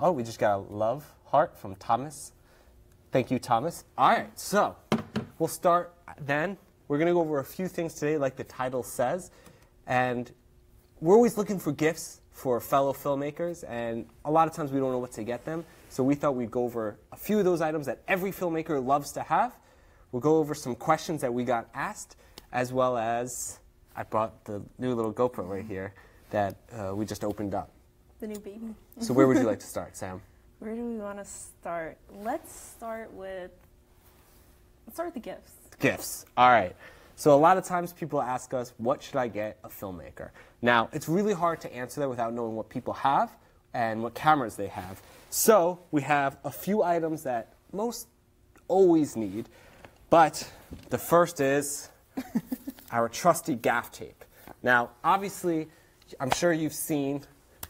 Oh, we just got a love heart from Thomas. Thank you, Thomas. All right, so we'll start then. We're going to go over a few things today, like the title says. And we're always looking for gifts for fellow filmmakers, and a lot of times we don't know what to get them. So we thought we'd go over a few of those items that every filmmaker loves to have. We'll go over some questions that we got asked, as well as I brought the new little GoPro right here that we just opened up. The new baby. So where would you like to start, Sam? Where do we want to start? Let's start with the gifts. Gifts. All right. So a lot of times people ask us, what should I get a filmmaker? Now, it's really hard to answer that without knowing what people have and what cameras they have. So we have a few items that most always need, but the first is our trusty gaff tape. Now, obviously, I'm sure you've seen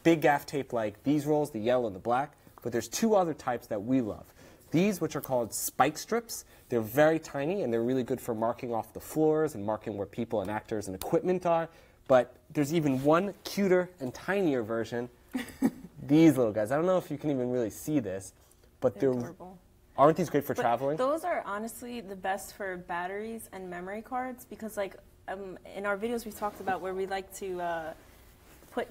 big gaff tape like these rolls, the yellow and the black, but there's two other types that we love. These, which are called spike strips, they're very tiny and they're really good for marking off the floors and marking where people and actors and equipment are. But there's even one cuter and tinier version. These little guys. I don't know if you can even really see this, but they're adorable. Aren't these great for traveling? Those are honestly the best for batteries and memory cards because, like, in our videos we've talked about where we like to put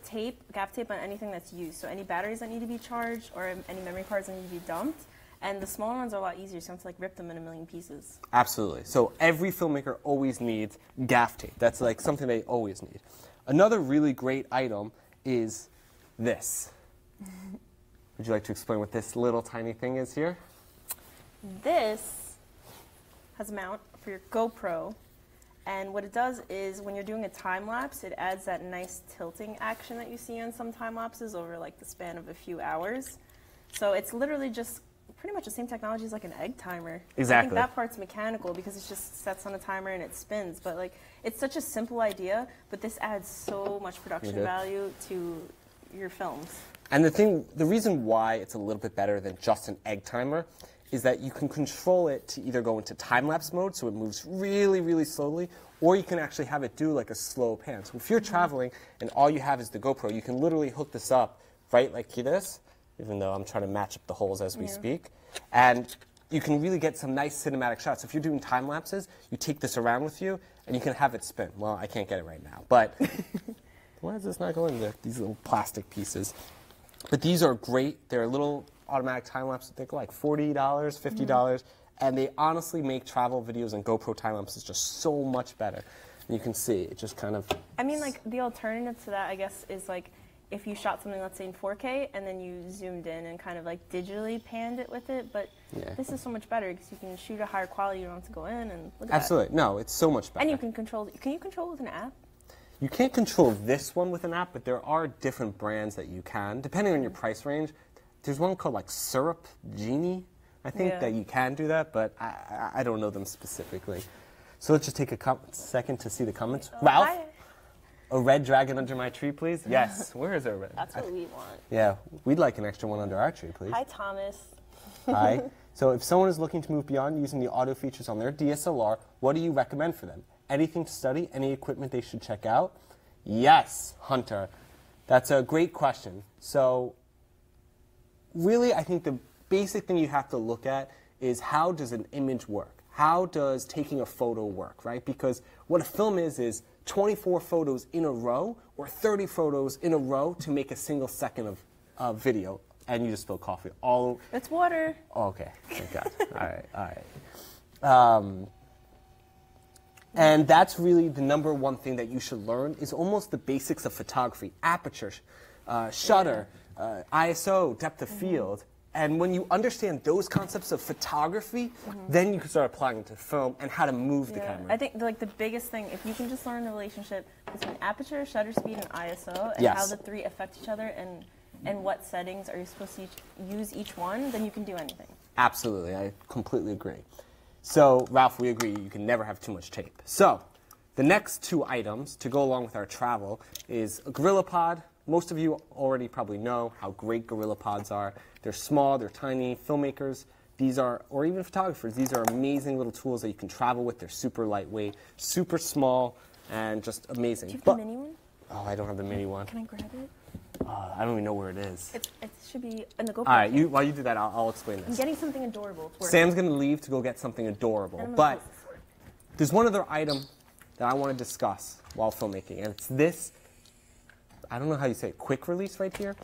gaff tape on anything that's used. So any batteries that need to be charged or any memory cards that need to be dumped. And the smaller ones are a lot easier, so you don't have to like rip them in a million pieces. Absolutely. So every filmmaker always needs gaff tape. That's like something they always need. Another really great item is this. Would you like to explain what this little tiny thing is here? This has a mount for your GoPro. And what it does is when you're doing a time lapse, it adds that nice tilting action that you see on some time lapses over like the span of a few hours. So it's literally just pretty much the same technology as like an egg timer. Exactly. I think that part's mechanical because it just sets on a timer and it spins. But like it's such a simple idea, but this adds so much production value to your films. And the reason why it's a little bit better than just an egg timer is that you can control it to either go into time-lapse mode, so it moves really, really slowly, or you can actually have it do like a slow pan. So if you're traveling and all you have is the GoPro, you can literally hook this up, right, like this, even though I'm trying to match up the holes as we speak. And you can really get some nice cinematic shots. If you're doing time lapses, you take this around with you, and you can have it spin. Well, I can't get it right now, but why is this not going there? These little plastic pieces. But these are great. They're little automatic time lapses. They're like $40, $50, and they honestly make travel videos and GoPro time lapses just so much better. And you can see it just kind of. I mean, like the alternative to that, I guess, is like if you shot something, let's say in 4K, and then you zoomed in and kind of like digitally panned it with it. But this is so much better because you can shoot a higher quality. You don't have to go in and look at Absolutely. No, it's so much better. And you can control. Can you control with an app? You can't control this one with an app, but there are different brands that you can, depending on your price range. There's one called like Syrup Genie, I think, that you can do that, but I don't know them specifically. So let's just take a second to see the comments. Ralph, a red dragon under my tree, please? Yes. Where is our red? That's what we want. Yeah, we'd like an extra one under our tree, please. Hi, Thomas. Hi. So if someone is looking to move beyond using the auto features on their DSLR, what do you recommend for them? Anything to study? Any equipment they should check out? Yes, Hunter. That's a great question. So really, I think the basic thing you have to look at is how does an image work? How does taking a photo work, right? Because what a film is 24 photos in a row or 30 photos in a row to make a single second of video. And you just spill coffee all over. It's water. Oh, okay, thank God. All right. And that's really the number one thing that you should learn is almost the basics of photography, aperture, shutter, ISO, depth of field. And when you understand those concepts of photography, then you can start applying it to film and how to move the camera. I think like the biggest thing, if you can just learn the relationship between aperture, shutter speed, and ISO, and how the three affect each other, and what settings are you supposed to use each one, then you can do anything. Absolutely, I completely agree. So, Ralph, we agree you can never have too much tape. So, the next two items to go along with our travel is a GorillaPod. Most of you already probably know how great GorillaPods are. They're small, they're tiny. Filmmakers, these are, or even photographers, these are amazing little tools that you can travel with. They're super lightweight, super small, and just amazing. Do you have the mini one? Oh, I don't have the mini one. Can I grab it? I don't even know where it is. It should be in the GoPro. All right, while you do that, I'll explain this. I'm getting something adorable. Sam's going to leave to go get something adorable. But there's one other item that I want to discuss while filmmaking, and it's this, I don't know how you say it, quick release right here.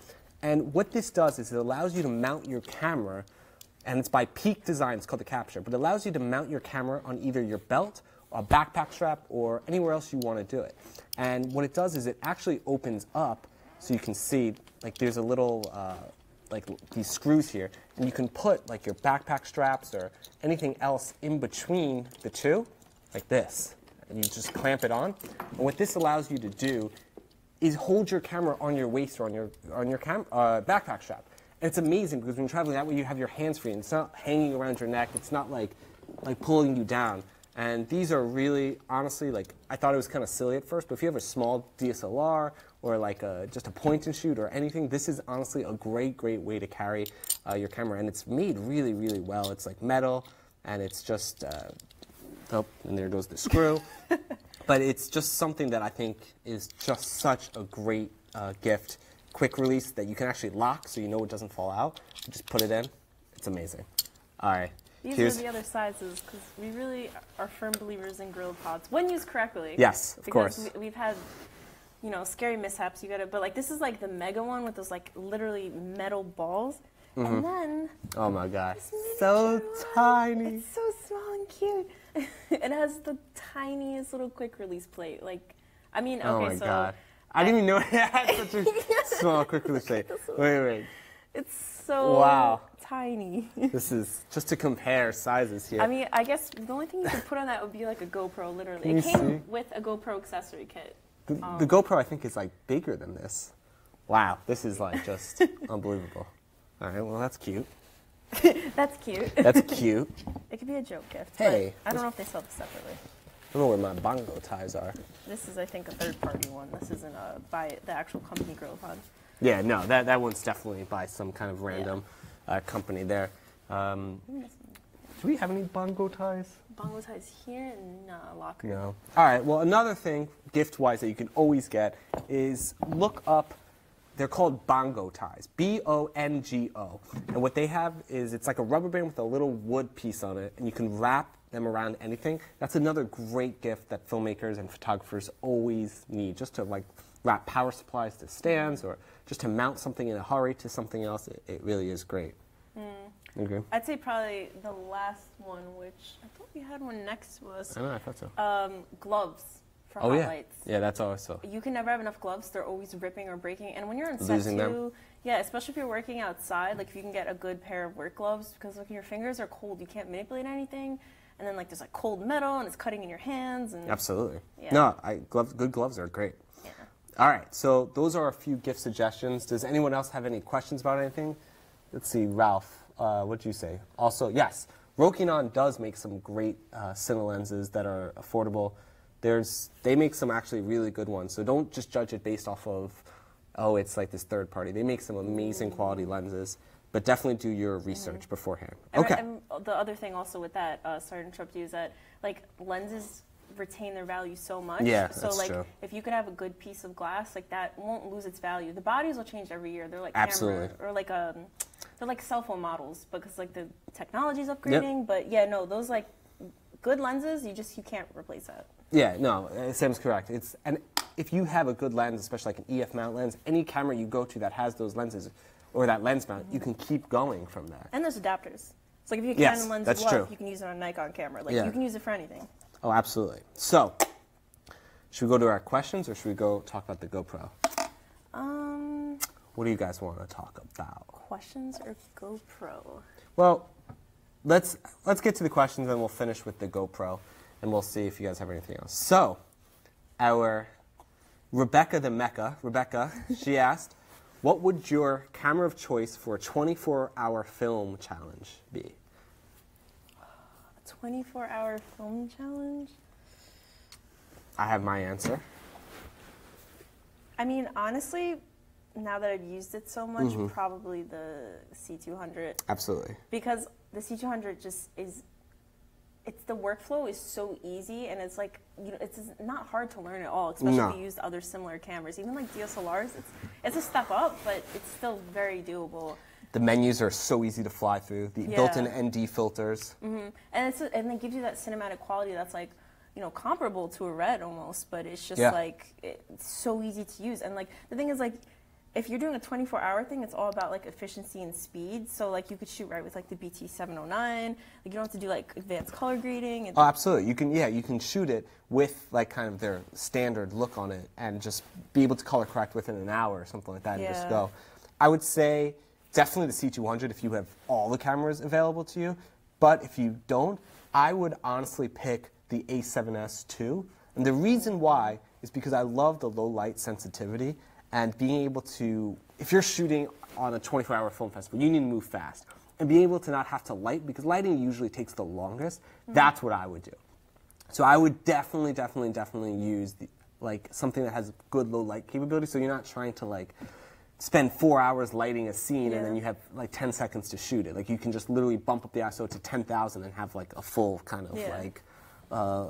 And what this does is it allows you to mount your camera, and it's by Peak Design, it's called the Capture, but it allows you to mount your camera on either your belt, a backpack strap, or anywhere else you want to do it. And what it does is it actually opens up so you can see, like there's a little, like these screws here, and you can put like your backpack straps or anything else in between the two, like this, and you just clamp it on. And what this allows you to do is hold your camera on your waist or on your backpack strap. And it's amazing because when you're traveling that way, you have your hands free, and it's not hanging around your neck. It's not like pulling you down. And these are really, honestly, like I thought it was kind of silly at first, but if you have a small DSLR or like just a point and shoot or anything, this is honestly a great, great way to carry your camera. And it's made really, really well. It's like metal, and it's just, oh, and there goes the screw. But it's just something that I think is just such a great gift. Quick release that you can actually lock so you know it doesn't fall out. You just put it in. It's amazing. All right. These are the other sizes because we really are firm believers in grilled pods when used correctly. Yes, of course. Because we've had, you know, scary mishaps. You got to, but like this is like the mega one with those like literally metal balls, and then oh my God, so tiny. It's so small and cute. It has the tiniest little quick release plate. Like, I mean, okay, oh my so God. I didn't even know it had such a small quick release plate. Wait. It's so tiny. This is just to compare sizes here. I mean, I guess the only thing you could put on that would be like a GoPro, literally. It came with a GoPro accessory kit. The GoPro, I think, is like bigger than this. Wow, this is like just unbelievable. All right, well, that's cute. That's cute. That's cute. It could be a joke gift. Hey. I don't know if they sell this separately. I don't know where my bongo ties are. This is, I think, a third-party one. This isn't by the actual company Grill Pod. Yeah, no, that one's definitely by some kind of random company there. Do we have any bongo ties? Bongo ties here in locker. No. All right, well, another thing, gift-wise, that you can always get is look up, they're called bongo ties, B-O-N-G-O. And what they have is it's like a rubber band with a little wood piece on it, and you can wrap them around anything. That's another great gift that filmmakers and photographers always need, just to like wrap power supplies to stands or just to mount something in a hurry to something else. It really is great. Okay. I'd say probably the last one, which I thought we had one next to us. I know, I thought so. Gloves for hot lights. Yeah, that's also. You can never have enough gloves. They're always ripping or breaking. And when you're on set too, yeah, especially if you're working outside, like if you can get a good pair of work gloves, because like your fingers are cold, you can't manipulate anything. And then like there's like cold metal and it's cutting in your hands. And absolutely. Yeah. No, good gloves are great. Yeah. All right, so those are a few gift suggestions. Does anyone else have any questions about anything? Let's see, Ralph, what'd you say? Also, yes, Rokinon does make some great cine lenses that are affordable. They make some actually really good ones, so don't just judge it based off of, oh, it's like this third party. They make some amazing quality lenses, but definitely do your research beforehand. Okay. And the other thing also with that, sorry to interrupt you, is that like lenses retain their value so much. Yeah, so that's like true. if you could have a good piece of glass, like that won't lose its value. The bodies will change every year. They're like absolutely. camera or like they're like cell phone models because like the technology's upgrading. Yep. But yeah, no, those like good lenses, you can't replace that. Yeah, no, Sam's correct. And if you have a good lens, especially like an EF mount lens, any camera you go to that has those lenses or that lens mount, you can keep going from that. And there's adapters. So like if you have a Canon lens you love, you can use it on a Nikon camera. Like you can use it for anything. Oh, absolutely. So, should we go to our questions or should we go talk about the GoPro? What do you guys want to talk about? Questions or GoPro? Well, let's get to the questions and we'll finish with the GoPro and we'll see if you guys have anything else. So, our Rebecca the Mecca, she asked, what would your camera of choice for a 24-hour film challenge be? 24-hour film challenge? I have my answer. I mean, honestly, now that I've used it so much, probably the C200. Absolutely. Because the C200 just is, it's the workflow is so easy, and it's like, you know, it's not hard to learn at all, especially if you use other similar cameras. Even like DSLRs, it's a step up, but it's still very doable. The menus are so easy to fly through. The built-in ND filters. And it gives you that cinematic quality that's like, you know, comparable to a Red almost, but it's just like, it's so easy to use. And like, the thing is like, if you're doing a 24-hour thing, it's all about like efficiency and speed. So like you could shoot right with like the BT709. Like you don't have to do like advanced color grading. Oh, absolutely. You can shoot it with like kind of their standard look on it and just be able to color correct within an hour or something like that and just go. I would say definitely the C200 if you have all the cameras available to you. But if you don't, I would honestly pick the A7S II. And the reason why is because I love the low light sensitivity and being able to, if you're shooting on a 24-hour film festival, you need to move fast. And being able to not have to light, because lighting usually takes the longest, that's what I would do. So I would definitely use like something that has good low light capability, so you're not trying to like spend 4 hours lighting a scene and then you have like 10 seconds to shoot it. Like you can just literally bump up the ISO to 10,000 and have like a full kind of like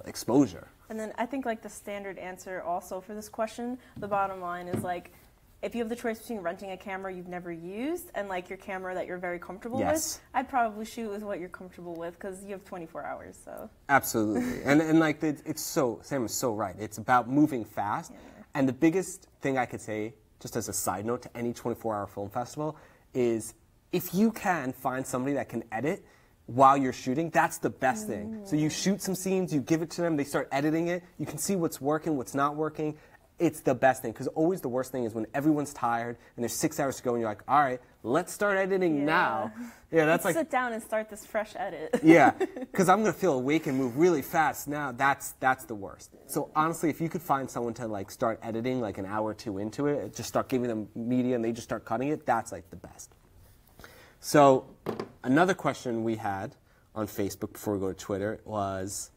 exposure. And then I think like the standard answer also for this question, the bottom line is like, if you have the choice between renting a camera you've never used and like your camera that you're very comfortable with, I'd probably shoot with what you're comfortable with because you have 24 hours. So absolutely, and like it's so Sam is so right. It's about moving fast, and the biggest thing I could say, just as a side note to any 24-hour film festival, is if you can find somebody that can edit while you're shooting, that's the best thing. So you shoot some scenes, you give it to them, they start editing it, you can see what's working, what's not working. It's the best thing, because always the worst thing is when everyone's tired and there's 6 hours to go and you're like, all right, let's start editing now. Yeah, that's like, sit down and start this fresh edit. Yeah, because I'm going to feel awake and move really fast now. That's the worst. So honestly, if you could find someone to like start editing like an hour or two into it, just start giving them media and they just start cutting it, that's like the best. So another question we had on Facebook before we go to Twitter was,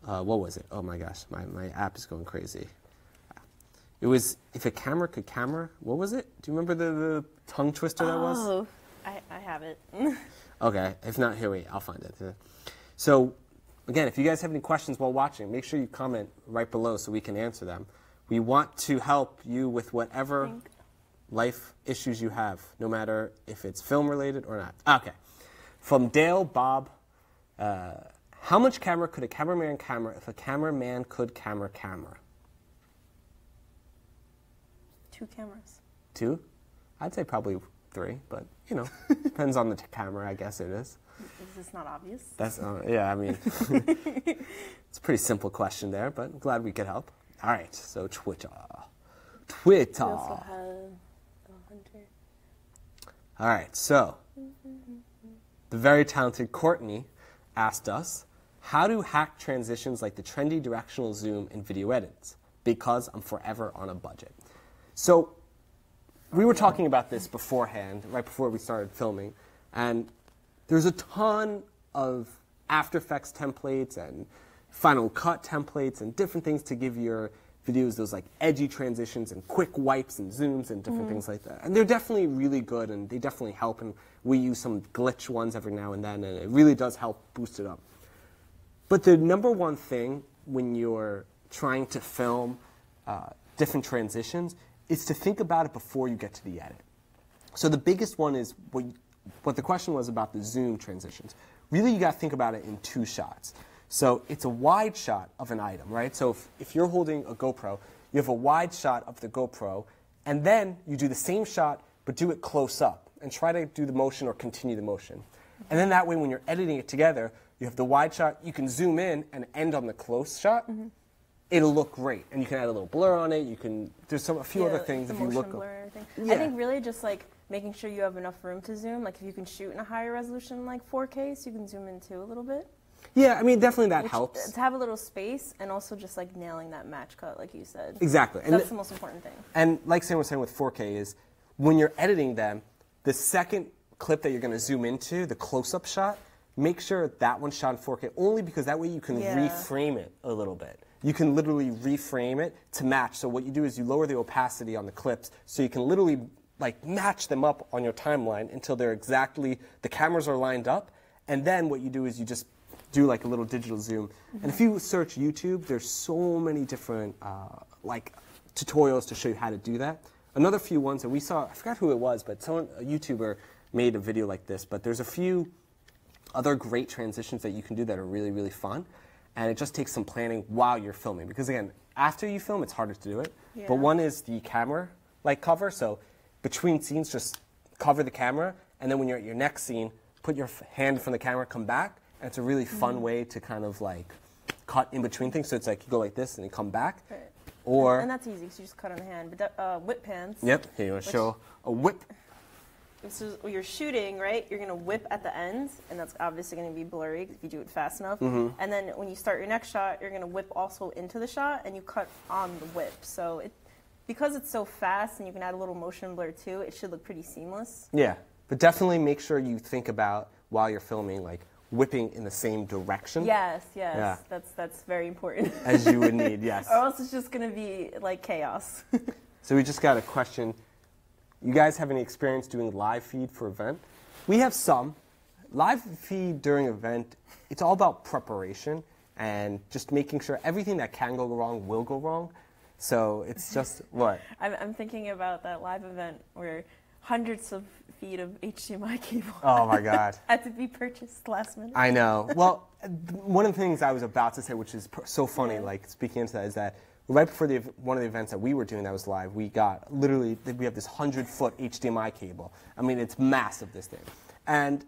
what was it? Oh my gosh, my app is going crazy. It was, if a camera could camera, what was it? Do you remember the tongue twister that was? Oh, I have it. Okay, if not, here, wait, I'll find it. So, again, if you guys have any questions while watching, make sure you comment right below so we can answer them. We want to help you with whatever life issues you have, no matter if it's film related or not. Okay, from Dale Bob, how much camera could a cameraman camera if a cameraman could camera? 2 cameras. 2? I'd say probably 3, but you know, depends on the camera, I guess it is. Is this not obvious? That's yeah, I mean, it's a pretty simple question there, but I'm glad we could help. All right, so Twitter. We also have 100. All right, so the very talented Courtney asked us, how to hack transitions like the trendy directional zoom in video edits, because I'm forever on a budget. So we were talking about this beforehand, right before we started filming, and there's a ton of After Effects templates and Final Cut templates and different things to give your videos those like edgy transitions and quick wipes and zooms and different things like that. And they're definitely really good and they definitely help, and we use some glitch ones every now and then, and it really does help boost it up. But the number one thing when you're trying to film different transitions is to think about it before you get to the edit. So the biggest one is what the question was about the zoom transitions. Really, you got to think about it in 2 shots. So it's a wide shot of an item, right? So if you're holding a GoPro, you have a wide shot of the GoPro, and then you do the same shot, but do it close up, and try to do the motion or continue the motion. And then that way, when you're editing it together, you have the wide shot, you can zoom in and end on the close shot. It'll look great, and you can add a little blur on it. You can, there's a few other things if you look. Blur and everything. I think really just like making sure you have enough room to zoom. Like if you can shoot in a higher resolution like 4K, so you can zoom in too a little bit. Yeah, I mean, definitely that helps. To have a little space, and also just like nailing that match cut, like you said. Exactly. So that's the most important thing. And like Sam was saying with 4K is, when you're editing them, the second clip that you're going to zoom into, the close-up shot, make sure that one's shot in 4K, only because that way you can reframe it a little bit. You can literally reframe it to match. So what you do is you lower the opacity on the clips, so you can literally like match them up on your timeline until they're exactly, the cameras are lined up, and then what you do is you just do like a little digital zoom. And if you search YouTube, there's so many different like tutorials to show you how to do that. Another few ones that we saw, I forgot who it was, but a YouTuber made a video like this, but there's a few other great transitions that you can do that are really, really fun. And it just takes some planning while you're filming. Because again, after you film, it's harder to do it. Yeah. But one is the camera cover. So between scenes, just cover the camera. And then when you're at your next scene, put your hand from the camera, come back. And it's a really fun way to kind of like cut in between things. So it's like you go like this and you come back. Right. Or and that's easy, so you just cut on the hand. But whip pans. Yep, here you want to show a whip. So when you're shooting, right, you're going to whip at the ends, and that's obviously going to be blurry if you do it fast enough. And then when you start your next shot, you're going to whip also into the shot, and you cut on the whip. So because it's so fast and you can add a little motion blur too, it should look pretty seamless. Yeah, but definitely make sure you think about while you're filming, like whipping in the same direction. Yes, Yeah. that's very important. As you would need, yes. Or else it's just going to be like chaos. So we just got a question. You guys have any experience doing live feed for event? We have some. Live feed during event, it's all about preparation and just making sure everything that can go wrong will go wrong. So it's just, what? I'm thinking about that live event where hundreds of feet of HDMI cable Oh my God. had to be purchased last minute. I know. Well, one of the things I was about to say, which is so funny, like speaking into that, is that right before one of the events that we were doing that was live, we got literally, we have this 100-foot HDMI cable. I mean, it's massive, this thing. And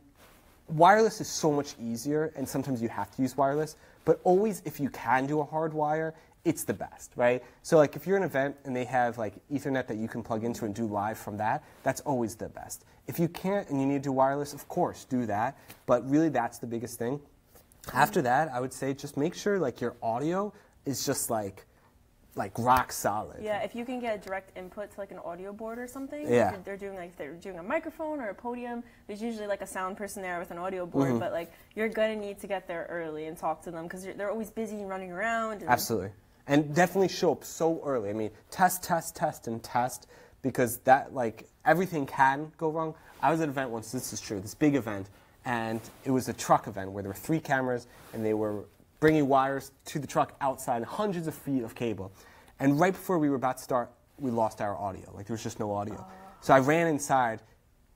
wireless is so much easier, and sometimes you have to use wireless, but always if you can do a hard wire, it's the best, right? So like if you're in an event and they have like Ethernet that you can plug into and do live from that, that's always the best. If you can't and you need to do wireless, of course, do that, but really that's the biggest thing. After that, I would say just make sure like your audio is just like rock solid. Yeah, if you can get direct input to like an audio board or something, Yeah. if they're doing a microphone or a podium, there's usually like a sound person there with an audio board, but like you're gonna need to get there early and talk to them because they're always busy and running around. And Absolutely. And definitely show up so early. I mean, test, and test, because that, like, everything can go wrong. I was at an event once, this is true, this big event, and it was a truck event where there were 3 cameras, and they were bringing wires to the truck outside, and hundreds of feet of cable. And right before we were about to start, we lost our audio. Like, there was just no audio. So I ran inside.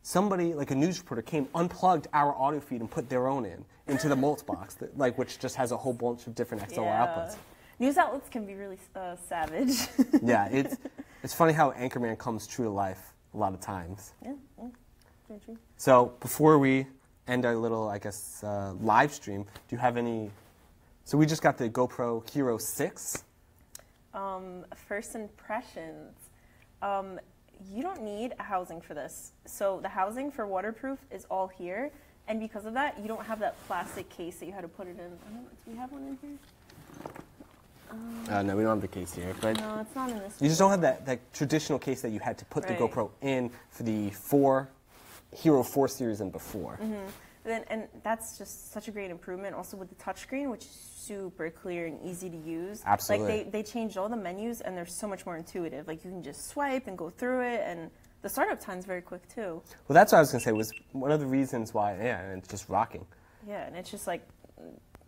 Somebody, like a news reporter, came, unplugged our audio feed, and put their own into the Molt box, like, which just has a whole bunch of different XLR outputs. News outlets can be really savage. Yeah, it's funny how Anchorman comes true to life a lot of times. Yeah, very true. So before we end our little, I guess, live stream, do you have any? So we just got the GoPro Hero 6. First impressions. You don't need a housing for this. So the housing for waterproof is all here, and because of that, you don't have that plastic case that you had to put it in. I don't know, do we have one in here? No, we don't have the case here. But no, it's not in this. You just don't have that traditional case that you had to put the GoPro in for the Hero 4 series and before. And that's just such a great improvement. Also with the touchscreen, which is super clear and easy to use. Absolutely. Like they changed all the menus, and they're so much more intuitive. Like you can just swipe and go through it, and the startup time's very quick too. Well, that's what I was going to say, was one of the reasons why, and it's just rocking. Yeah, and it's just like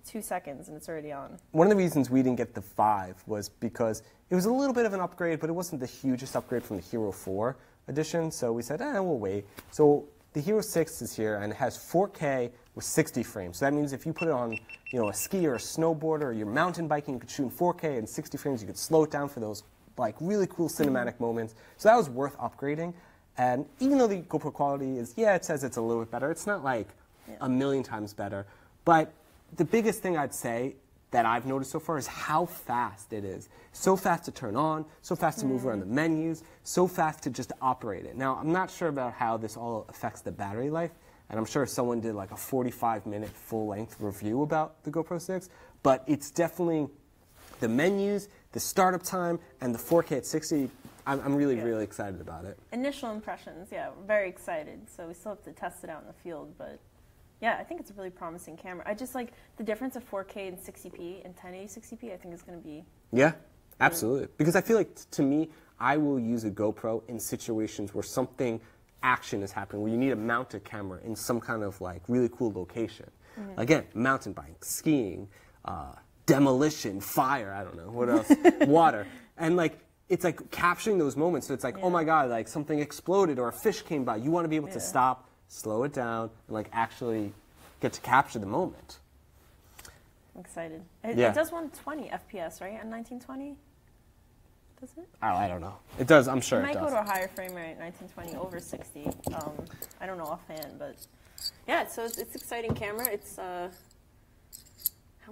2 seconds and it's already on. One of the reasons we didn't get the 5 was because it was a little bit of an upgrade, but it wasn't the hugest upgrade from the Hero 4 edition, so we said, we'll wait. So the Hero 6 is here, and it has 4K with 60 frames. So that means if you put it on, a ski or a snowboarder, or you're mountain biking, you could shoot in 4K and 60 frames. You could slow it down for those like really cool cinematic moments. So that was worth upgrading. And even though the GoPro quality is, it says it's a little bit better. It's not like a million times better, but the biggest thing I'd say that I've noticed so far is how fast it is. So fast to turn on, so fast to move around the menus, so fast to just operate it. Now, I'm not sure about how this all affects the battery life, and I'm sure someone did like a 45-minute full-length review about the GoPro 6, but it's definitely the menus, the startup time, and the 4K at 60. I'm really excited about it. Initial impressions, we're very excited. So we still have to test it out in the field, but yeah, I think it's a really promising camera. I just like the difference of 4K and 60p and 1080 60p. I think is going to be. Yeah, absolutely. Because I feel like to me, I will use a GoPro in situations where something action is happening, where you need to mount a camera in some kind of like really cool location. Again, mountain biking, skiing, demolition, fire, I don't know, what else, water. And like, it's like capturing those moments. So it's like, oh my God, like something exploded or a fish came by. You want to be able to stop, slow it down, and like actually get to capture the moment. I'm excited. It does 120 FPS, right? And 1920? Does it? Oh, I don't know. It does, I'm sure it does. It might go to a higher frame rate, 1920, over 60. I don't know offhand, but yeah, so it's exciting camera. It's, how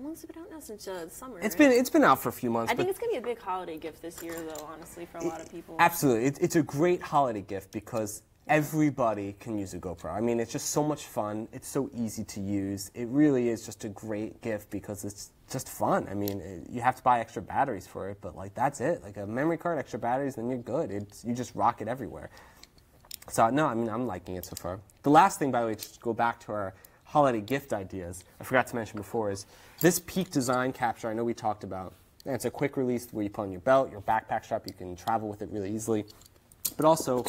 long's it been out now? Since the summer, It's right? been out for a few months. I think it's going to be a big holiday gift this year, though, honestly, for a lot of people. Absolutely. It's a great holiday gift because everybody can use a GoPro. I mean, it's just so much fun. It's so easy to use. It really is just a great gift because it's just fun. I mean, you have to buy extra batteries for it, but like that's it. Like a memory card, extra batteries, then you're good. You just rock it everywhere. So no, I mean, I'm liking it so far. The last thing, by the way, just to go back to our holiday gift ideas, I forgot to mention before, is this Peak Design capture I know we talked about. And it's a quick release where you put on your belt, your backpack strap, you can travel with it really easily. But also,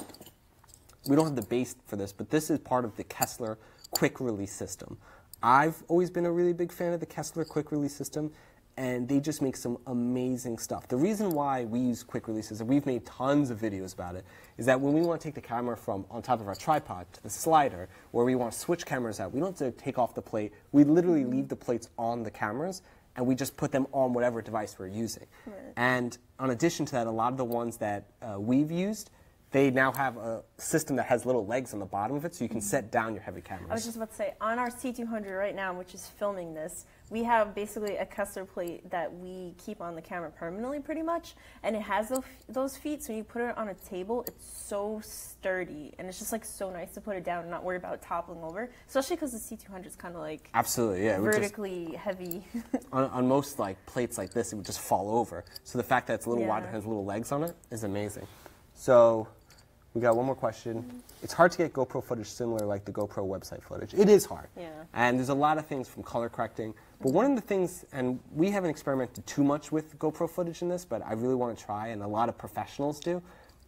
we don't have the base for this, but this is part of the Kessler quick release system. I've always been a really big fan of the Kessler quick release system, and they just make some amazing stuff. The reason why we use quick releases, and we've made tons of videos about it, is that when we want to take the camera from on top of our tripod to the slider, or we want to switch cameras out, we don't have to take off the plate. We literally leave the plates on the cameras, and we just put them on whatever device we're using. Right. And in addition to that, a lot of the ones that we've used, they now have a system that has little legs on the bottom of it, so you can set down your heavy cameras. I was just about to say, on our C200 right now, which is filming this, we have basically a Kessler plate that we keep on the camera permanently, pretty much, and it has those feet, so when you put it on a table, it's so sturdy, and it's just like so nice to put it down and not worry about it toppling over, especially because the C200 is kind of like absolutely, yeah, vertically heavy. on most like plates like this, it would just fall over. So the fact that it's a little wider and has little legs on it is amazing. So we got one more question. It's hard to get GoPro footage similar like the GoPro website footage. It is hard. Yeah. And there's a lot of things from color correcting. But one of the things, and we haven't experimented too much with GoPro footage in this, but I really want to try, and a lot of professionals do,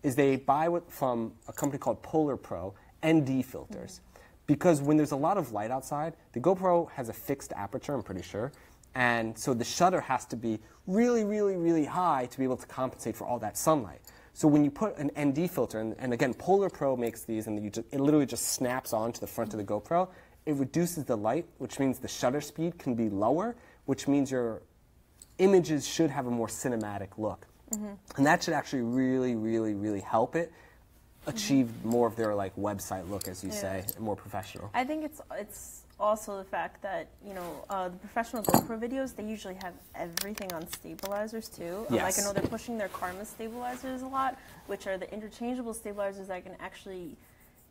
is they buy from a company called Polar Pro ND filters. Because when there's a lot of light outside, the GoPro has a fixed aperture, I'm pretty sure. And so the shutter has to be really, really, really high to be able to compensate for all that sunlight. So when you put an ND filter, and again, Polar Pro makes these, and it literally just snaps onto the front of the GoPro, it reduces the light, which means the shutter speed can be lower, which means your images should have a more cinematic look. And that should actually really, really, really help it achieve more of their like website look, as you say, and more professional. I think it's also the fact that, you know, the professional GoPro videos, they usually have everything on stabilizers too. Yes. Like I know they're pushing their Karma stabilizers a lot, which are the interchangeable stabilizers that can actually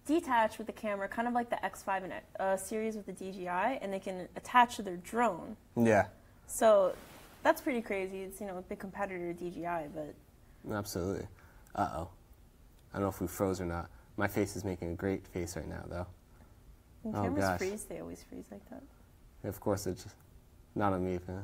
detach with the camera, kind of like the X5 and series with the DJI, and they can attach to their drone. Yeah. So that's pretty crazy. It's, you know, a big competitor to DJI, but... Absolutely. Uh-oh. I don't know if we froze or not. My face is making a great face right now, though. When cameras freeze, they always freeze like that. Of course, it's just not on me. All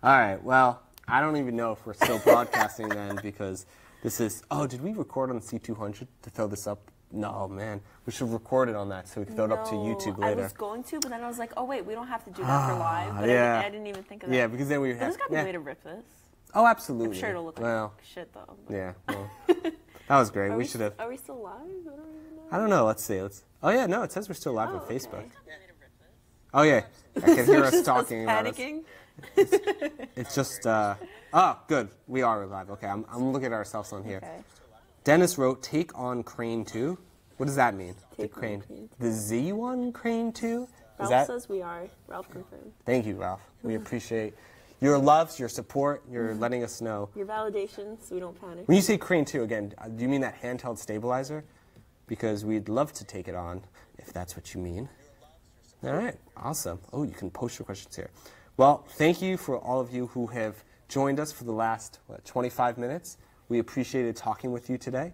right, well, I don't even know if we're still broadcasting then, because this is... Oh, did we record on C200 to throw this up? No, man. We should record it on that so we can throw it up to YouTube later. I was going to, but then I was like, oh, wait, we don't have to do that for live. But I didn't even think of that. Yeah, because then we have... There's got to be a way to rip this. Oh, absolutely. I'm sure it'll look like shit, though. But. Yeah, well, that was great. We should have... Are we still live? I don't even know. I don't know. Let's see. Oh, yeah, no, it says we're still live on Facebook. Oh, yeah. I can hear us talking about us. It's just... oh, good. We are live. Okay, I'm looking at ourselves on here. Okay. Dennis wrote, take on Crane 2. What does that mean? Take Crane 2. The Z1 Crane 2? Ralph says we are. Ralph confirmed. Thank you, Ralph. We appreciate your love, your support, your letting us know. Your validation, so we don't panic. When you say Crane 2, again, do you mean that handheld stabilizer? Because we'd love to take it on, if that's what you mean. All right, awesome. Oh, you can post your questions here. Well, thank you for all of you who have joined us for the last, 25 minutes. We appreciated talking with you today.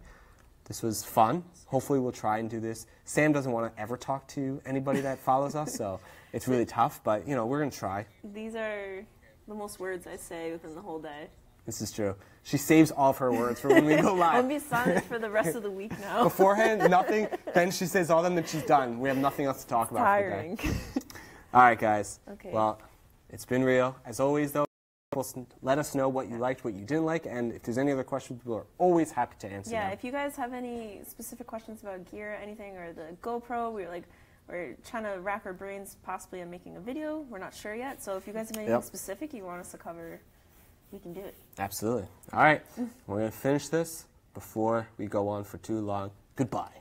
This was fun. Hopefully we'll try and do this. Sam doesn't want to ever talk to anybody that follows us, so it's really tough, but, you know, we're going to try. These are the most words I say within the whole day. This is true. She saves all of her words for when we go live. I'll be silent for the rest of the week now. Beforehand, nothing. Then she says all of them, then she's done. We have nothing else to talk about Tiring. for the day. All right, guys. Okay. Well, it's been real. As always, though, let us know what you liked, what you didn't like, and if there's any other questions, we're always happy to answer them. Yeah, if you guys have any specific questions about gear, anything, or the GoPro, we're trying to rack our brains possibly on making a video. We're not sure yet. So if you guys have anything specific you want us to cover, we can do it. Absolutely. All right. We're going to finish this before we go on for too long. Goodbye.